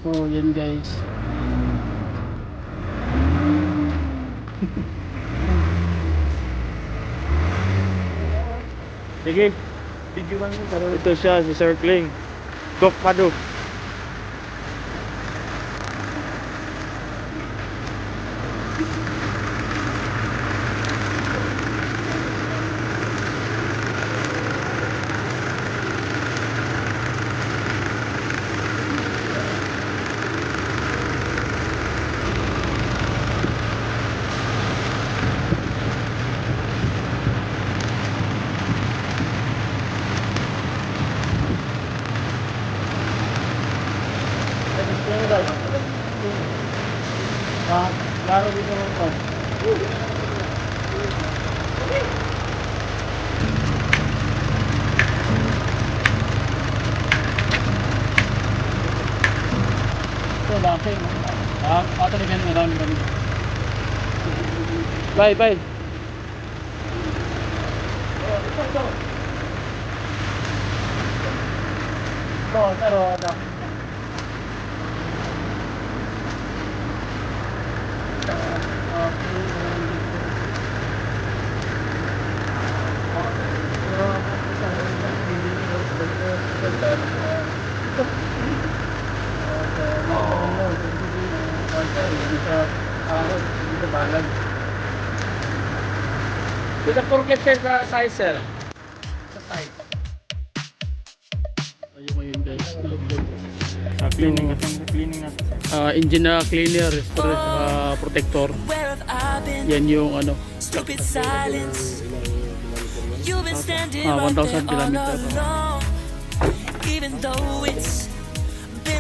So yan guys. Sige, videoan mo. Ito siya, si Circling. Gok Pado. Laro dito ng ito. Ito laki. Ato na ganun around kami. Bye, bye. Ito. Pero ano. Dito porket sa size, sir. Sa side. Ayun ngayon guys. Cleaning natin. Engine na cleaner, protector. Yan yung ano. 1,000 kilometer.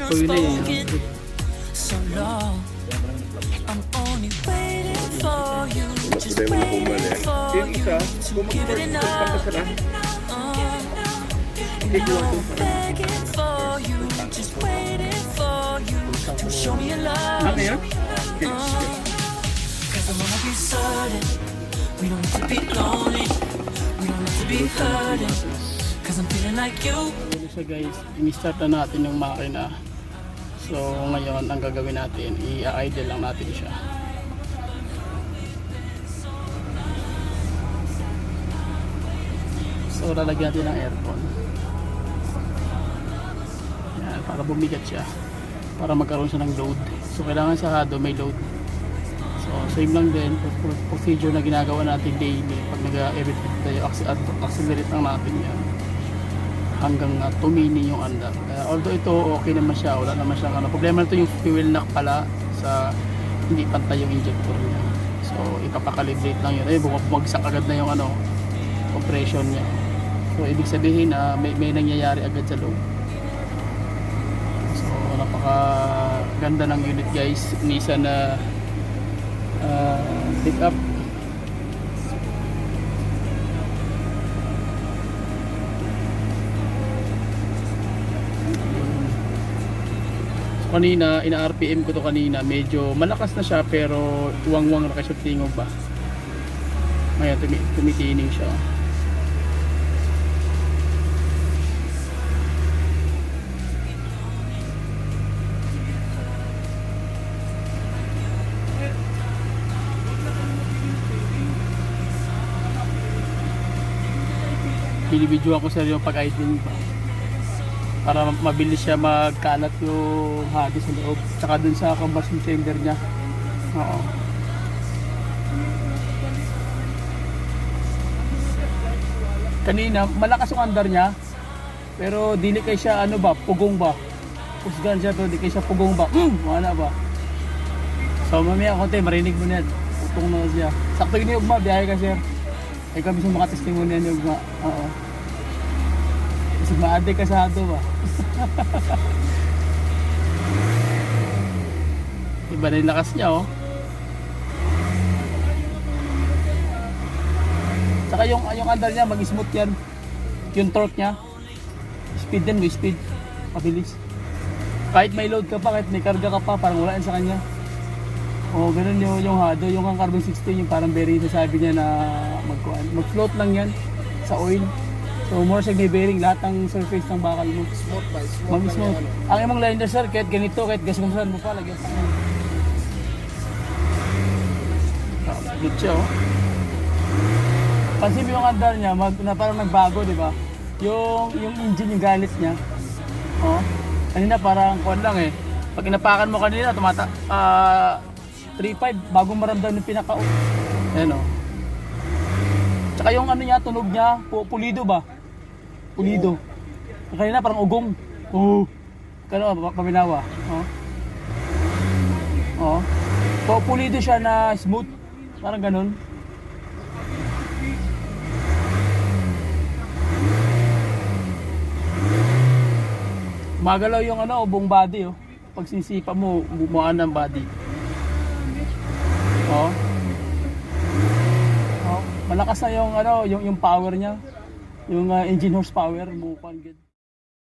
So yun na yun. Yung isa, kung mag-first sila, hindi ko lang ano yun? Ano siya guys, in-start na natin yung makina. So ngayon ang gagawin natin, i-idle lang natin siya. So lalagyan natin ng aircon. Yan, para bumigat siya. Para magkaroon siya ng load. So kailangan sa hado may load. So same lang din procedure na ginagawa natin daily. Pag nag-everything tayo, accelerate lang natin yan hanggang tumini yung andar. Although ito okay naman siya, wala naman siyang ano. Problema nito yung fuel knock pala sa hindi pantay yung injector niya. So ipapakalibrate lang yun. Bumagsak agad na yung ano, compression niya. So ibig sabihin na may nangyayari agad sa loob. So napaka ganda ng unit guys. Nissan na pick up. Kanina, ina-RPM ko to kanina, medyo malakas na siya pero tuwang-wang na kasi tingog ba. Ngayon, tumitining siya. Binibidyo ako sa yung pag-idling ba. Para mabilis siya magkalat yung hado sa loob, tsaka dun sa combustion chamber niya. Oo. Kanina malakas yung andar niya, pero dili kay siya ano ba, pugong ba, pusgan siya to, di kay siya pugong ba, wala ba. So mamaya konti marinig mo na yan, utong na siya. Sakto yun yung ugma, biyahe ka sir. Ay kami sa makatestimonian yung ugma. Oo. Kasi maade ka sa hado ba. Iba na yung lakas niya oh. Saka yung andar niya mag-smooth yan. Yung torque niya, speed din, may speed, mabilis. Kahit may load ka pa, kahit may karga ka pa, parang wala yan sa kanya. O ganun yung hado, yung ang carbon 16, yung parang very sasabi niya na mag-float lang yan sa oil. So So more sig may bearing lahat ng surface ng bakal mo. Smooth ba? Smooth. Ang imong liner sir, kahit ganito, kahit gasgasan mo pa, lagyan pa. Good siya oh. Pansin mo yung andar niya, na parang nagbago, di ba? Yung engine, yung galit niya. Oh. Kanina parang kuwan lang eh. Pag inapakan mo kanina, 3.5 bago maramdam yung pinaka. Ayan oh. Tsaka yung ano niya, tunog niya, pulido ba? Pulido. Kanina parang ugong. Oh. Kano paminawa. Oh. Oh. Pulido siya na smooth. Parang ganun. Magalaw yung ano, buong body oh. Pag sisipa mo, bumuan ng body. Oh. Oh, malakas na yung ano, yung power niya. Yung engine horsepower, bukuan good.